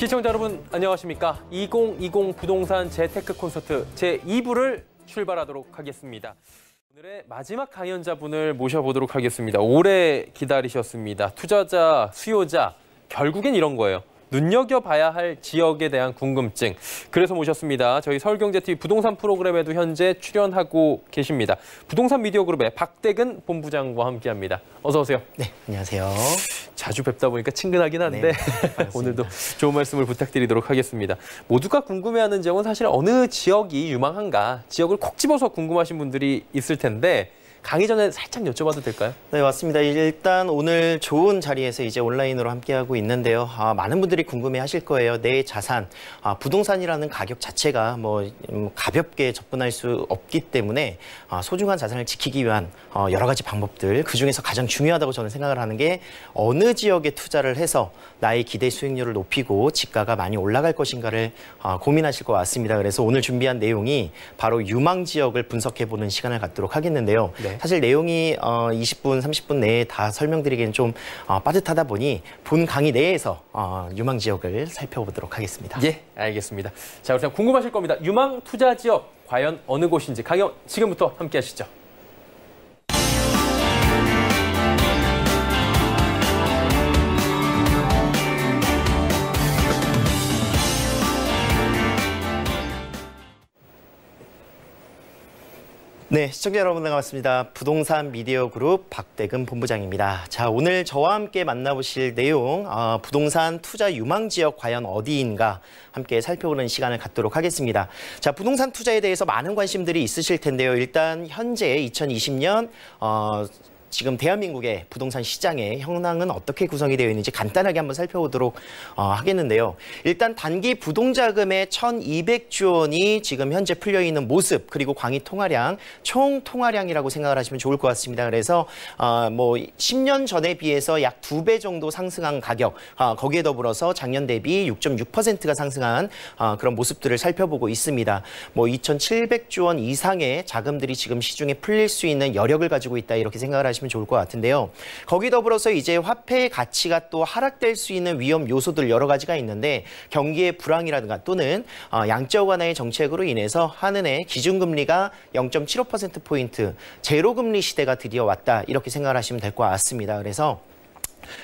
시청자 여러분 안녕하십니까. 2020 부동산 재테크 콘서트 제2부를 출발하도록 하겠습니다. 오늘의 마지막 강연자분을 모셔보도록 하겠습니다. 오래 기다리셨습니다. 투자자, 수요자, 결국엔 이런 거예요. 눈여겨봐야 할 지역에 대한 궁금증. 그래서 모셨습니다. 저희 서울경제TV 부동산 프로그램에도 현재 출연하고 계십니다. 부동산 미디어그룹의 박대근 본부장과 함께합니다. 어서 오세요. 네, 안녕하세요. 자주 뵙다 보니까 친근하긴 한데 네, 오늘도 좋은 말씀을 부탁드리도록 하겠습니다. 모두가 궁금해하는 지역은 사실 어느 지역이 유망한가, 지역을 콕 집어서 궁금하신 분들이 있을 텐데 강의 전에 살짝 여쭤봐도 될까요? 네, 맞습니다. 일단 오늘 좋은 자리에서 이제 온라인으로 함께하고 있는데요. 많은 분들이 궁금해하실 거예요. 내 자산, 부동산이라는 가격 자체가 가볍게 접근할 수 없기 때문에 소중한 자산을 지키기 위한 여러 가지 방법들, 그중에서 가장 중요하다고 저는 생각을 하는 게 어느 지역에 투자를 해서 나의 기대 수익률을 높이고 지가가 많이 올라갈 것인가를 고민하실 것 같습니다. 그래서 오늘 준비한 내용이 바로 유망 지역을 분석해보는 시간을 갖도록 하겠는데요. 네. 사실 내용이 20분, 30분 내에 다 설명드리기는 좀 빠듯하다 보니 본 강의 내에서 유망 지역을 살펴보도록 하겠습니다. 예, 알겠습니다. 자, 그럼 궁금하실 겁니다. 유망 투자 지역 과연 어느 곳인지 강연 지금부터 함께 하시죠. 네, 시청자 여러분 반갑습니다. 부동산 미디어 그룹 박대근 본부장입니다. 자, 오늘 저와 함께 만나보실 내용, 부동산 투자 유망 지역 과연 어디인가 함께 살펴보는 시간을 갖도록 하겠습니다. 자, 부동산 투자에 대해서 많은 관심들이 있으실 텐데요. 일단 현재 2020년 지금 대한민국의 부동산 시장의 현황은 어떻게 구성이 되어 있는지 간단하게 한번 살펴보도록 하겠는데요. 일단 단기 부동자금의 1,200조 원이 지금 현재 풀려 있는 모습, 그리고 광의 통화량, 총 통화량이라고 생각을 하시면 좋을 것 같습니다. 그래서 10년 전에 비해서 약 2배 정도 상승한 가격, 거기에 더불어서 작년 대비 6.6%가 상승한 그런 모습들을 살펴보고 있습니다. 2,700조 원 이상의 자금들이 지금 시중에 풀릴 수 있는 여력을 가지고 있다, 이렇게 생각을 하시면 좋을 것 같은데요. 거기 더불어서 이제 화폐의 가치가 또 하락될 수 있는 위험 요소들 여러 가지가 있는데, 경기의 불황이라든가 또는 양적 완화의 정책으로 인해서 한은의 기준금리가 0.75%포인트 제로금리 시대가 드디어 왔다, 이렇게 생각을 하시면 될 것 같습니다. 그래서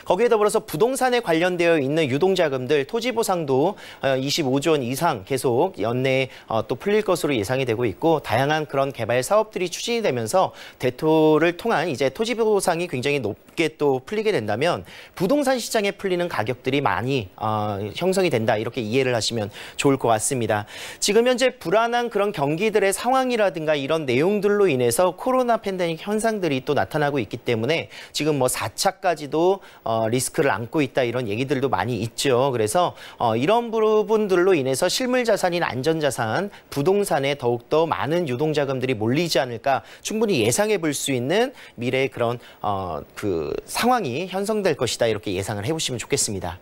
거기에 더불어서 부동산에 관련되어 있는 유동자금들, 토지보상도 25조 원 이상 계속 연내에 또 풀릴 것으로 예상이 되고 있고, 다양한 그런 개발 사업들이 추진이 되면서 대토를 통한 이제 토지보상이 굉장히 높게 또 풀리게 된다면 부동산 시장에 풀리는 가격들이 많이 형성이 된다, 이렇게 이해를 하시면 좋을 것 같습니다. 지금 현재 불안한 그런 경기들의 상황이라든가 이런 내용들로 인해서 코로나 팬데믹 현상들이 또 나타나고 있기 때문에 지금 4차까지도 리스크를 안고 있다, 이런 얘기들도 많이 있죠. 그래서 이런 부분들로 인해서 실물 자산인 안전자산, 부동산에 더욱더 많은 유동자금들이 몰리지 않을까 충분히 예상해 볼 수 있는 미래의 그런 그 상황이 형성될 것이다, 이렇게 예상을 해보시면 좋겠습니다.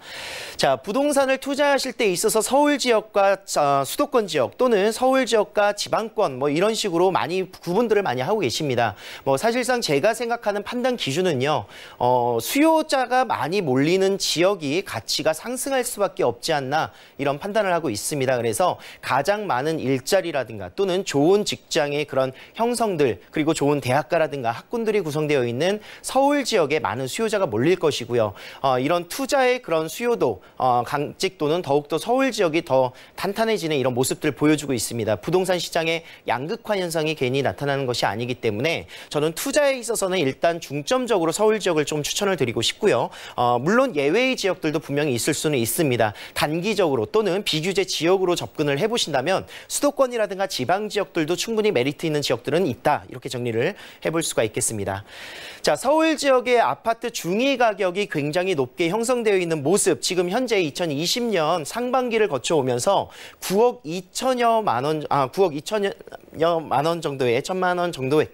자, 부동산을 투자하실 때 있어서 서울 지역과 수도권 지역 또는 서울 지역과 지방권 이런 식으로 많이 구분들을 많이 하고 계십니다. 사실상 제가 생각하는 판단 기준은요, 수요자가 많이 몰리는 지역이 가치가 상승할 수밖에 없지 않나, 이런 판단을 하고 있습니다. 그래서 가장 많은 일자리라든가 또는 좋은 직장의 그런 형성들, 그리고 좋은 대학가라든가 학군들이 구성되어 있는 서울 지역에 많은 수요자가 몰릴 것이고요. 이런 투자의 그런 수요도, 강직도는 더욱더 서울 지역이 더 탄탄해지는 이런 모습들을 보여주고 있습니다. 부동산 시장의 양극화 현상이 괜히 나타나는 것이 아니기 때문에 저는 투자에 있어서는 일단 중점적으로 서울 지역을 좀 추천을 드리고 싶고요. 물론 예외의 지역들도 분명히 있을 수는 있습니다. 단기적으로 또는 비규제 지역으로 접근을 해보신다면 수도권이라든가 지방 지역들도 충분히 메리트 있는 지역들은 있다, 이렇게 정리를 해볼 수가 있겠습니다. 자, 서울 지역의 아파트 중위 가격이 굉장히 높게 형성되어 있는 모습, 지금 현재 2020년 상반기를 거쳐오면서 9억 2천여 만 원 정도의 1,000만 원 정도의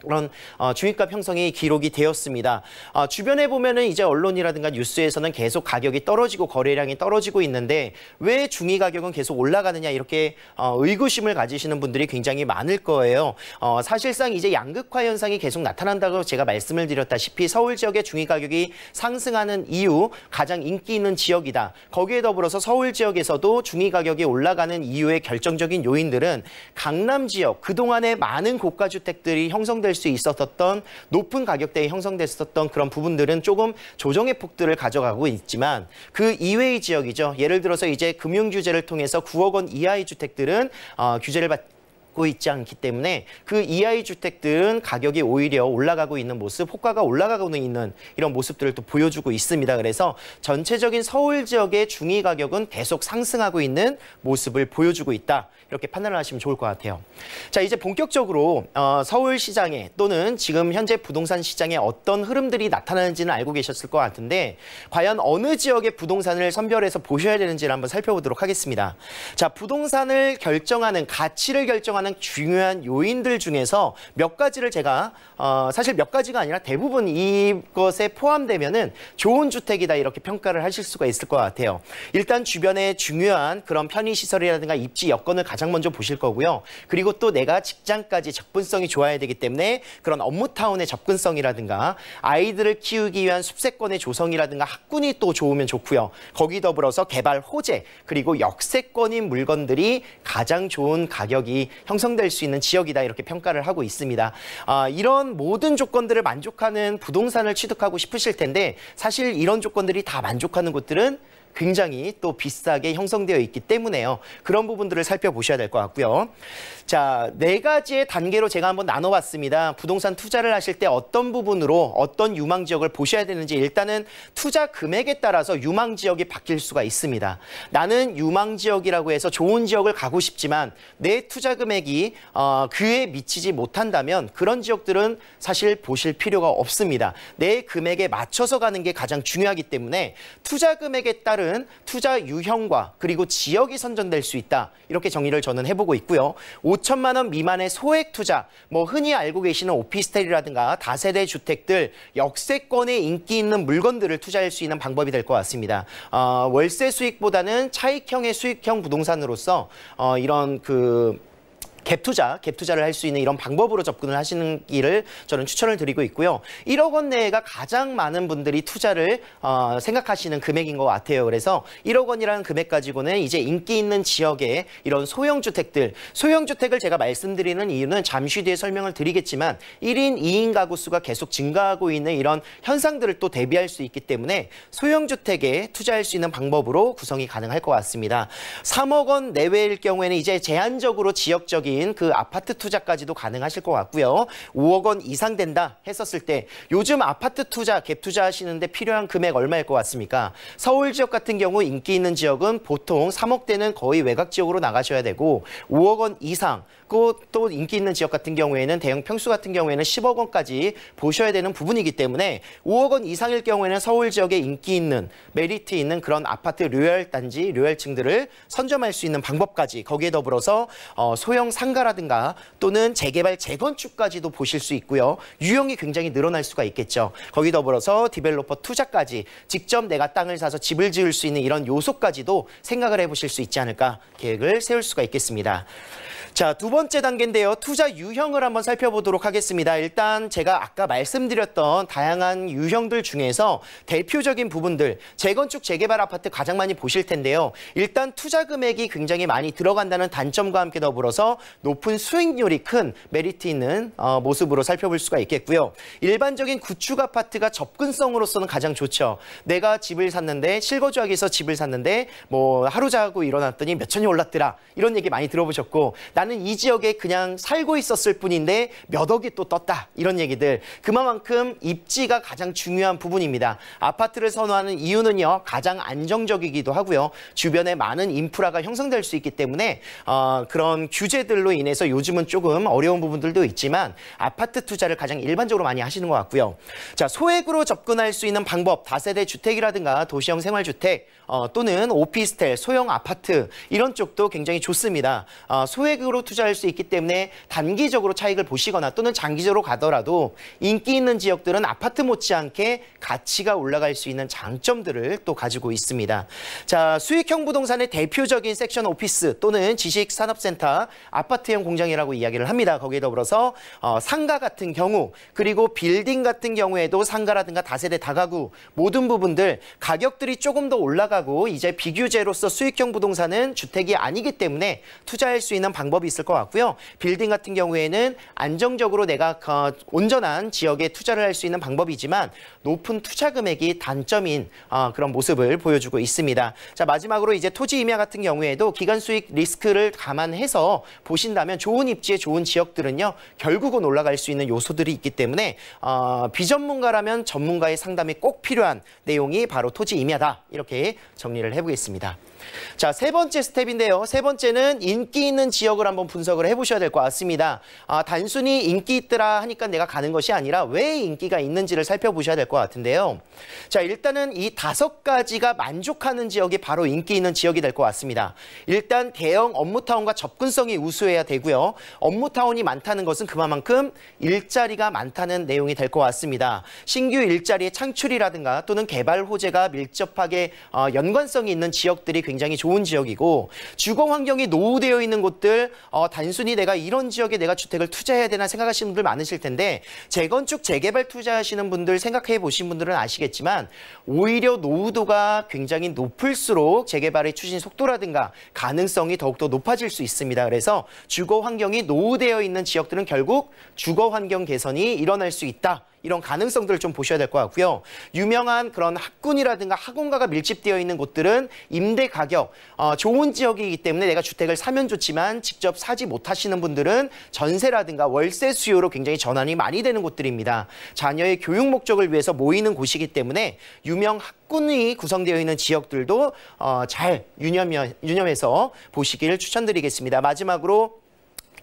그런 중위값 형성이 기록이 되었습니다. 주변에 보면은 이제 언론이라든가 뉴스에서는 계속 가격이 떨어지고 거래량이 떨어지고 있는데 왜 중위 가격은 계속 올라가느냐 이렇게 의구심을 가지시는 분들이 굉장히 많을 거예요. 사실상 이제 양극화 현상이 계속 나타난다고 제가 말씀을 드렸다시피 서울 지역의 중위 가격이 상승하는 이유 가장 인기 있는 지역이다. 거기에 더불어서 서울 지역에서도 중위 가격이 올라가는 이유의 결정적인 요인들은 강남 지역 그동안에 많은 고가 주택들이 형성될 수 있었던 높은 가격대에 형성됐었던 그런 부분들은 조금 조정의 폭들을 가져가고 있지만 그 이외의 지역이죠. 예를 들어서 이제 금융 규제를 통해서 9억 원 이하의 주택들은 규제를 받고 있지 않기 때문에 그 이하의 주택들은 가격이 오히려 올라가고 있는 모습, 호가가 올라가고 있는 이런 모습들을 또 보여주고 있습니다. 그래서 전체적인 서울 지역의 중위 가격은 계속 상승하고 있는 모습을 보여주고 있다. 이렇게 판단을 하시면 좋을 것 같아요. 자, 이제 본격적으로 서울 시장에 또는 지금 현재 부동산 시장에 어떤 흐름들이 나타나는지는 알고 계셨을 것 같은데 과연 어느 지역의 부동산을 선별해서 보셔야 되는지를 한번 살펴보도록 하겠습니다. 자, 부동산을 결정하는, 가치를 결정하는 중요한 요인들 중에서 몇 가지를 제가 사실 몇 가지가 아니라 대부분 이것에 포함되면은 좋은 주택이다 이렇게 평가를 하실 수가 있을 것 같아요. 일단 주변에 중요한 그런 편의시설이라든가 입지 여건을 가장 먼저 보실 거고요. 그리고 또 내가 직장까지 접근성이 좋아야 되기 때문에 그런 업무타운의 접근성이라든가 아이들을 키우기 위한 숲세권의 조성이라든가 학군이 또 좋으면 좋고요. 거기 더불어서 개발 호재 그리고 역세권인 물건들이 가장 좋은 가격이 형성될 수 있는 지역이다 이렇게 평가를 하고 있습니다. 이런 모든 조건들을 만족하는 부동산을 취득하고 싶으실 텐데 사실 이런 조건들이 다 만족하는 곳들은 굉장히 또 비싸게 형성되어 있기 때문에요. 그런 부분들을 살펴보셔야 될 것 같고요. 자, 4가지의 단계로 제가 한번 나눠봤습니다. 부동산 투자를 하실 때 어떤 부분으로 어떤 유망 지역을 보셔야 되는지 일단은 투자 금액에 따라서 유망 지역이 바뀔 수가 있습니다. 나는 유망 지역이라고 해서 좋은 지역을 가고 싶지만 내 투자 금액이 그에 미치지 못한다면 그런 지역들은 사실 보실 필요가 없습니다. 내 금액에 맞춰서 가는 게 가장 중요하기 때문에 투자 금액에 따른 투자 유형과 그리고 지역이 선정될 수 있다. 이렇게 정리를 저는 해보고 있고요. 5천만 원 미만의 소액 투자, 뭐 흔히 알고 계시는 오피스텔이라든가 다세대 주택들, 역세권에 인기 있는 물건들을 투자할 수 있는 방법이 될 것 같습니다. 월세 수익보다는 차익형의 수익형 부동산으로서 이런 갭투자를 할 수 있는 이런 방법으로 접근을 하시는 길을 저는 추천을 드리고 있고요. 1억 원 내가 가장 많은 분들이 투자를 생각하시는 금액인 것 같아요. 그래서 1억 원이라는 금액 가지고는 이제 인기 있는 지역의 이런 소형주택들, 소형주택을 제가 말씀드리는 이유는 잠시 뒤에 설명을 드리겠지만 1인, 2인 가구 수가 계속 증가하고 있는 이런 현상들을 또 대비할 수 있기 때문에 소형주택에 투자할 수 있는 방법으로 구성이 가능할 것 같습니다. 3억 원 내외일 경우에는 이제 제한적으로 지역적인 그 아파트 투자까지도 가능하실 것 같고요. 5억 원 이상 된다 했었을 때 요즘 아파트 투자, 갭 투자하시는데 필요한 금액 얼마일 것 같습니까? 서울 지역 같은 경우 인기 있는 지역은 보통 3억대는 거의 외곽 지역으로 나가셔야 되고 5억 원 이상 또 인기 있는 지역 같은 경우에는 대형 평수 같은 경우에는 10억 원까지 보셔야 되는 부분이기 때문에 5억 원 이상일 경우에는 서울 지역에 인기 있는 메리트 있는 그런 아파트 료열 단지, 료열층들을 선점할 수 있는 방법까지 거기에 더불어서 소형 상가라든가 또는 재개발, 재건축까지도 보실 수 있고요. 유형이 굉장히 늘어날 수가 있겠죠. 거기 더불어서 디벨로퍼 투자까지 직접 내가 땅을 사서 집을 지을 수 있는 이런 요소까지도 생각을 해보실 수 있지 않을까 계획을 세울 수가 있겠습니다. 자, 2번째 단계인데요. 투자 유형을 한번 살펴보도록 하겠습니다. 일단 제가 아까 말씀드렸던 다양한 유형들 중에서 대표적인 부분들, 재건축, 재개발 아파트 가장 많이 보실 텐데요. 일단 투자 금액이 굉장히 많이 들어간다는 단점과 함께 더불어서 높은 수익률이 큰 메리트 있는 모습으로 살펴볼 수가 있겠고요. 일반적인 구축 아파트가 접근성으로서는 가장 좋죠. 내가 집을 샀는데 실거주하기에서 집을 샀는데 뭐 하루 자고 일어났더니 몇천이 올랐더라. 이런 얘기 많이 들어보셨고 나는 이 지역에 그냥 살고 있었을 뿐인데 몇 억이 또 떴다. 이런 얘기들. 그만큼 입지가 가장 중요한 부분입니다. 아파트를 선호하는 이유는요. 가장 안정적이기도 하고요. 주변에 많은 인프라가 형성될 수 있기 때문에 그런 규제들로 부분들로 인해서 요즘은 조금 어려운 부분들도 있지만 아파트 투자를 가장 일반적으로 많이 하시는 것 같고요. 자, 소액으로 접근할 수 있는 방법, 다세대 주택이라든가 도시형 생활주택 또는 오피스텔, 소형 아파트 이런 쪽도 굉장히 좋습니다. 소액으로 투자할 수 있기 때문에 단기적으로 차익을 보시거나 또는 장기적으로 가더라도 인기 있는 지역들은 아파트 못지않게 가치가 올라갈 수 있는 장점들을 또 가지고 있습니다. 자, 수익형 부동산의 대표적인 섹션 오피스 또는 지식산업센터, 아파트형 공장이라고 이야기를 합니다. 거기에 더불어서 상가 같은 경우 그리고 빌딩 같은 경우에도 상가라든가 다세대 다가구 모든 부분들 가격들이 조금 더 올라가고 이제 비규제로서 수익형 부동산은 주택이 아니기 때문에 투자할 수 있는 방법이 있을 것 같고요. 빌딩 같은 경우에는 안정적으로 내가 온전한 지역에 투자를 할 수 있는 방법이지만 높은 투자 금액이 단점인 그런 모습을 보여주고 있습니다. 자, 마지막으로 이제 토지 임야 같은 경우에도 기간 수익 리스크를 감안해서 보신다면 좋은 입지에 좋은 지역들은요 결국은 올라갈 수 있는 요소들이 있기 때문에 비전문가라면 전문가의 상담이 꼭 필요한 내용이 바로 토지 임야다 이렇게 정리를 해보겠습니다. 자, 세 번째 스텝인데요. 세 번째는 인기 있는 지역을 한번 분석을 해보셔야 될 것 같습니다. 단순히 인기 있더라 하니까 내가 가는 것이 아니라 왜 인기가 있는지를 살펴보셔야 될 것 같은데요. 자, 일단은 이 5가지가 만족하는 지역이 바로 인기 있는 지역이 될 것 같습니다. 일단 대형 업무타운과 접근성이 우수해야 되고요. 업무타운이 많다는 것은 그만큼 일자리가 많다는 내용이 될 것 같습니다. 신규 일자리의 창출이라든가 또는 개발 호재가 밀접하게 연관성이 있는 지역들이 굉장히 좋은 지역이고 주거 환경이 노후되어 있는 곳들 단순히 내가 이런 지역에 내가 주택을 투자해야 되나 생각하시는 분들 많으실 텐데 재건축 재개발 투자하시는 분들 생각해 보신 분들은 아시겠지만 오히려 노후도가 굉장히 높을수록 재개발의 추진 속도라든가 가능성이 더욱더 높아질 수 있습니다. 그래서 주거 환경이 노후되어 있는 지역들은 결국 주거 환경 개선이 일어날 수 있다. 이런 가능성들을 좀 보셔야 될 것 같고요. 유명한 그런 학군이라든가 학원가가 밀집되어 있는 곳들은 임대 가격 좋은 지역이기 때문에 내가 주택을 사면 좋지만 직접 사지 못하시는 분들은 전세라든가 월세 수요로 굉장히 전환이 많이 되는 곳들입니다. 자녀의 교육 목적을 위해서 모이는 곳이기 때문에 유명 학군이 구성되어 있는 지역들도 잘 유념해서 보시기를 추천드리겠습니다. 마지막으로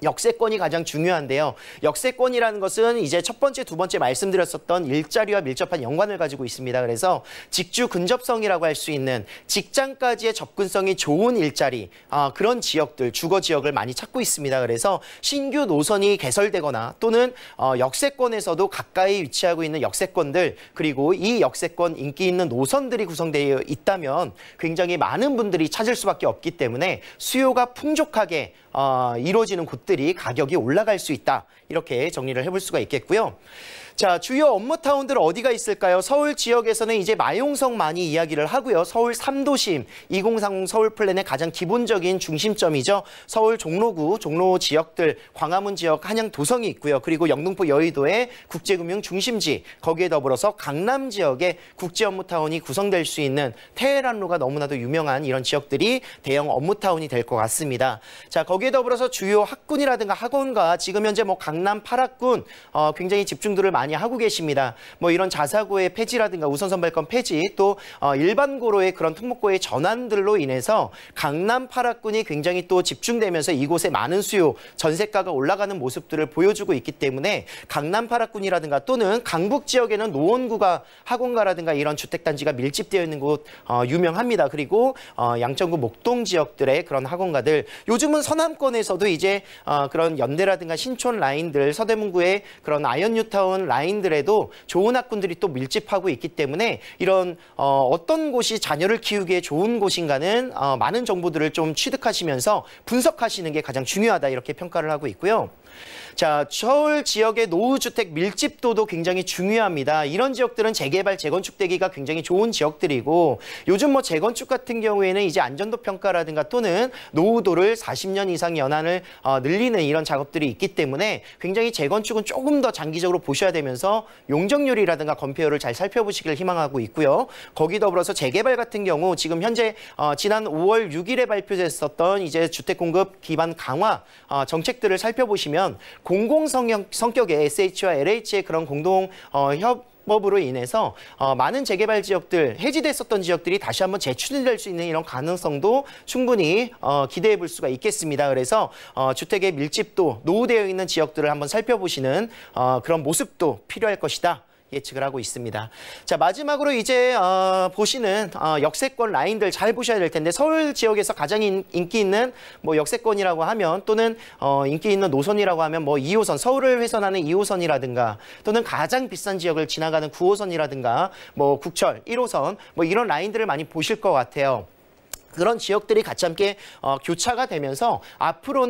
역세권이 가장 중요한데요. 역세권이라는 것은 이제 첫 번째, 두 번째 말씀드렸었던 일자리와 밀접한 연관을 가지고 있습니다. 그래서 직주 근접성이라고 할 수 있는 직장까지의 접근성이 좋은 일자리, 그런 지역들, 주거 지역을 많이 찾고 있습니다. 그래서 신규 노선이 개설되거나 또는 역세권에서도 가까이 위치하고 있는 역세권들 그리고 이 역세권 인기 있는 노선들이 구성되어 있다면 굉장히 많은 분들이 찾을 수밖에 없기 때문에 수요가 풍족하게 이루어지는 곳들이 가격이 올라갈 수 있다. 이렇게 정리를 해볼 수가 있겠고요. 자, 주요 업무타운들 어디가 있을까요? 서울 지역에서는 이제 마용성 많이 이야기를 하고요. 서울 3도심 2030 서울 플랜의 가장 기본적인 중심점이죠. 서울 종로구, 종로 지역들, 광화문 지역, 한양 도성이 있고요. 그리고 영등포 여의도의 국제금융 중심지, 거기에 더불어서 강남 지역의 국제업무타운이 구성될 수 있는 테헤란로가 너무나도 유명한 이런 지역들이 대형 업무타운이 될 것 같습니다. 자, 거기에 더불어서 주요 학군이라든가 학원가, 지금 현재 뭐 강남 8학군 굉장히 집중들을 많이 하고 계십니다. 뭐 이런 자사고의 폐지라든가 우선선발권 폐지 또 일반고로의 그런 특목고의 전환들로 인해서 강남 8학군이 굉장히 또 집중되면서 이곳에 많은 수요, 전세가가 올라가는 모습들을 보여주고 있기 때문에 강남 8학군이라든가 또는 강북 지역에는 노원구가 학원가라든가 이런 주택단지가 밀집되어 있는 곳 유명합니다. 그리고 양천구 목동 지역들의 그런 학원가들, 요즘은 서남권에서도 이제 그런 연대라든가 신촌 라인들, 서대문구의 그런 아현뉴타운 라인들에도 좋은 학군들이 또 밀집하고 있기 때문에 이런 어떤 곳이 자녀를 키우기에 좋은 곳인가는 많은 정보들을 좀 취득하시면서 분석하시는 게 가장 중요하다 이렇게 평가를 하고 있고요. 자, 서울 지역의 노후주택 밀집도도 굉장히 중요합니다. 이런 지역들은 재개발, 재건축되기가 굉장히 좋은 지역들이고 요즘 뭐 재건축 같은 경우에는 이제 안전도 평가라든가 또는 노후도를 40년 이상 연한을 늘리는 이런 작업들이 있기 때문에 굉장히 재건축은 조금 더 장기적으로 보셔야 되면서 용적률이라든가 건폐율을 잘 살펴보시길 희망하고 있고요. 거기 더불어서 재개발 같은 경우 지금 현재 지난 5월 6일에 발표됐었던 이제 주택공급 기반 강화 정책들을 살펴보시면 공공 성격의 SH와 LH의 그런 공동 법으로 인해서 많은 재개발 지역들, 해지됐었던 지역들이 다시 한번 재추진될 수 있는 이런 가능성도 충분히 기대해 볼 수가 있겠습니다. 그래서 주택의 밀집도, 노후되어 있는 지역들을 한번 살펴보시는 그런 모습도 필요할 것이다. 예측을 하고 있습니다. 자, 마지막으로 이제 보시는 역세권 라인들 잘 보셔야 될 텐데, 서울 지역에서 가장 인기 있는 뭐 역세권이라고 하면, 또는 인기 있는 노선이라고 하면 뭐 2호선, 서울을 회선하는 2호선이라든가, 또는 가장 비싼 지역을 지나가는 9호선이라든가, 뭐 국철 1호선, 뭐 이런 라인들을 많이 보실 것 같아요. 그런 지역들이 같이 함께 교차가 되면서 앞으로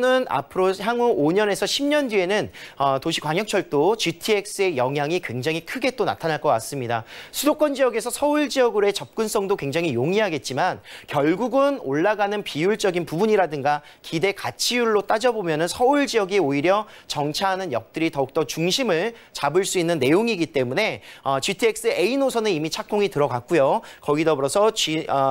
향후 5년에서 10년 뒤에는 도시광역철도 GTX의 영향이 굉장히 크게 또 나타날 것 같습니다. 수도권 지역에서 서울 지역으로의 접근성도 굉장히 용이하겠지만 결국은 올라가는 비율적인 부분이라든가 기대 가치율로 따져보면 서울 지역이 오히려 정차하는 역들이 더욱더 중심을 잡을 수 있는 내용이기 때문에 GTX A 노선은 이미 착공이 들어갔고요. 거기 더불어서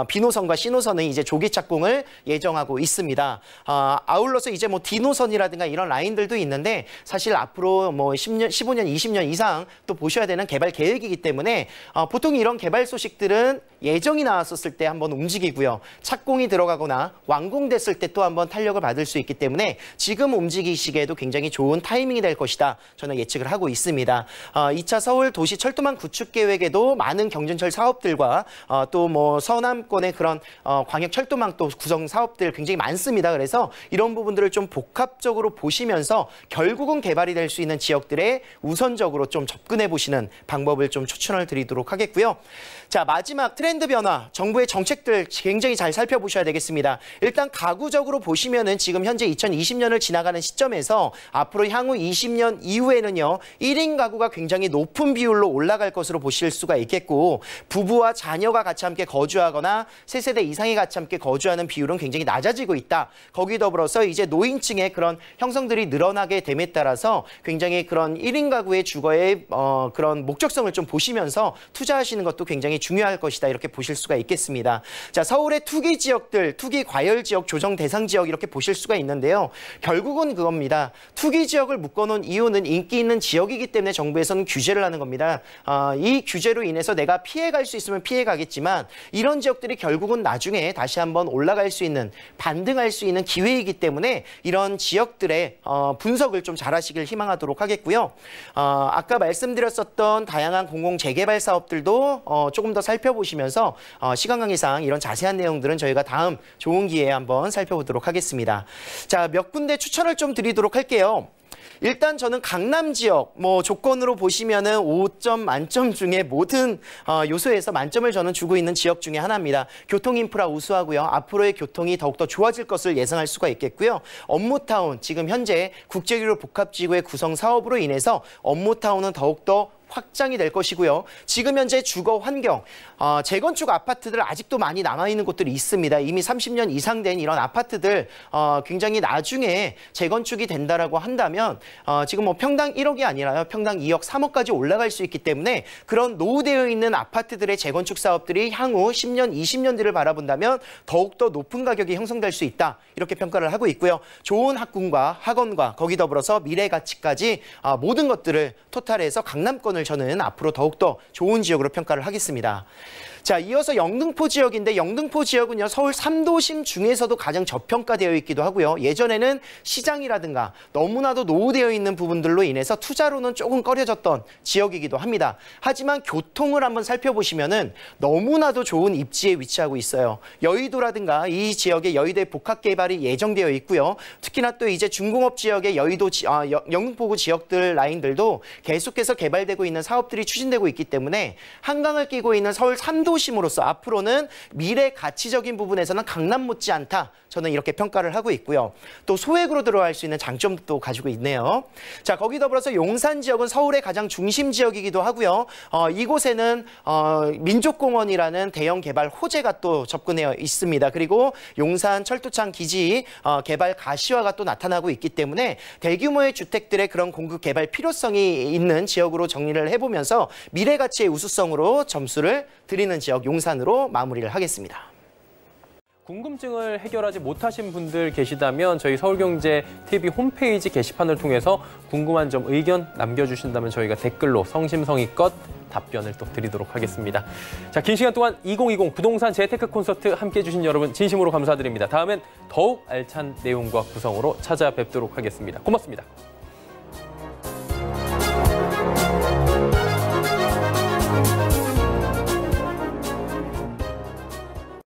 B 노선과 C 노선은 이제 조기 착공을 예정하고 있습니다. 아울러서 이제 뭐 D 노선이라든가 이런 라인들도 있는데 사실 앞으로 뭐 10년, 15년, 20년 이상 또 보셔야 되는 개발 계획이기 때문에 보통 이런 개발 소식들은 예정이 나왔었을 때 한번 움직이고요. 착공이 들어가거나 완공됐을 때 또 한번 탄력을 받을 수 있기 때문에 지금 움직이시기에도 굉장히 좋은 타이밍이 될 것이다. 저는 예측을 하고 있습니다. 2차 서울 도시 철도망 구축 계획에도 많은 경전철 사업들과 또 뭐 서남권의 그런 광역 철도망 또 구성 사업들 굉장히 많습니다. 그래서 이런 부분들을 좀 복합적으로 보시면서 결국은 개발이 될 수 있는 지역들에 우선적으로 좀 접근해 보시는 방법을 좀 추천을 드리도록 하겠고요. 자, 마지막 트렌드 변화, 정부의 정책들 굉장히 잘 살펴보셔야 되겠습니다. 일단 가구적으로 보시면은 지금 현재 2020년을 지나가는 시점에서 앞으로 향후 20년 이후에는요, 1인 가구가 굉장히 높은 비율로 올라갈 것으로 보실 수가 있겠고, 부부와 자녀가 같이 함께 거주하거나 3세대 이상이 같이 함께 거주하는 비율은 굉장히 낮아지고 있다. 거기 더불어서 이제 노인층의 그런 형성들이 늘어나게 됨에 따라서 굉장히 그런 1인 가구의 주거의 그런 목적성을 좀 보시면서 투자하시는 것도 굉장히 중요할 것이다. 이렇게 보실 수가 있겠습니다. 자, 서울의 투기 지역들, 투기 과열 지역, 조정 대상 지역 이렇게 보실 수가 있는데요. 결국은 그겁니다. 투기 지역을 묶어놓은 이유는 인기 있는 지역이기 때문에 정부에서는 규제를 하는 겁니다. 이 규제로 인해서 내가 피해갈 수 있으면 피해가겠지만 이런 지역들이 결국은 나중에 다시 한번 올라갈 수 있는, 반등할 수 있는 기회이기 때문에 이런 지역들의 분석을 좀 잘하시길 희망하도록 하겠고요. 아까 말씀드렸었던 다양한 공공 재개발 사업들도 조금 더 살펴보시면서 시간 관계상 이런 자세한 내용들은 저희가 다음 좋은 기회에 한번 살펴보도록 하겠습니다. 자, 몇 군데 추천을 좀 드리도록 할게요. 일단 저는 강남 지역 뭐 조건으로 보시면은 5점 만점 중에 모든 요소에서 만점을 저는 주고 있는 지역 중에 하나입니다. 교통 인프라 우수하고요. 앞으로의 교통이 더욱더 좋아질 것을 예상할 수가 있겠고요. 업무타운, 지금 현재 국제유료 복합지구의 구성 사업으로 인해서 업무타운은 더욱더 확장이 될 것이고요. 지금 현재 주거 환경, 재건축 아파트들 아직도 많이 남아있는 곳들이 있습니다. 이미 30년 이상 된 이런 아파트들 굉장히 나중에 재건축이 된다라고 한다면 지금 뭐 평당 1억이 아니라요. 평당 2억, 3억까지 올라갈 수 있기 때문에 그런 노후되어 있는 아파트들의 재건축 사업들이 향후 10년, 20년 뒤를 바라본다면 더욱더 높은 가격이 형성될 수 있다. 이렇게 평가를 하고 있고요. 좋은 학군과 학원과 거기 더불어서 미래 가치까지 모든 것들을 토탈해서 강남권을 저는 앞으로 더욱더 좋은 지역으로 평가를 하겠습니다. 자, 이어서 영등포 지역인데 영등포 지역은요, 서울 3도심 중에서도 가장 저평가되어 있기도 하고요. 예전에는 시장이라든가 너무나도 노후되어 있는 부분들로 인해서 투자로는 조금 꺼려졌던 지역이기도 합니다. 하지만 교통을 한번 살펴보시면은 너무나도 좋은 입지에 위치하고 있어요. 여의도라든가 이 지역의 여의도의 복합 개발이 예정되어 있고요. 특히나 또 이제 중공업 지역의 영등포구 지역들 라인들도 계속해서 개발되고 있는 사업들이 추진되고 있기 때문에 한강을 끼고 있는 서울 3도심으로서 앞으로는 미래 가치적인 부분에서는 강남 못지않다. 저는 이렇게 평가를 하고 있고요. 또 소액으로 들어갈 수 있는 장점도 가지고 있네요. 자, 거기 더불어서 용산 지역은 서울의 가장 중심 지역이기도 하고요. 이곳에는 민족공원이라는 대형 개발 호재가 또 접근해 있습니다. 그리고 용산 철도창 기지 개발 가시화가 또 나타나고 있기 때문에 대규모의 주택들의 그런 공급 개발 필요성이 있는 지역으로 정리를 해보면서 미래 가치의 우수성으로 점수를 드리는 지역 용산으로 마무리를 하겠습니다. 궁금증을 해결하지 못하신 분들 계시다면 저희 서울경제TV 홈페이지 게시판을 통해서 궁금한 점 의견 남겨주신다면 저희가 댓글로 성심성의껏 답변을 또 드리도록 하겠습니다. 자, 긴 시간 동안 2020 부동산 재테크 콘서트 함께해 주신 여러분 진심으로 감사드립니다. 다음엔 더욱 알찬 내용과 구성으로 찾아뵙도록 하겠습니다. 고맙습니다.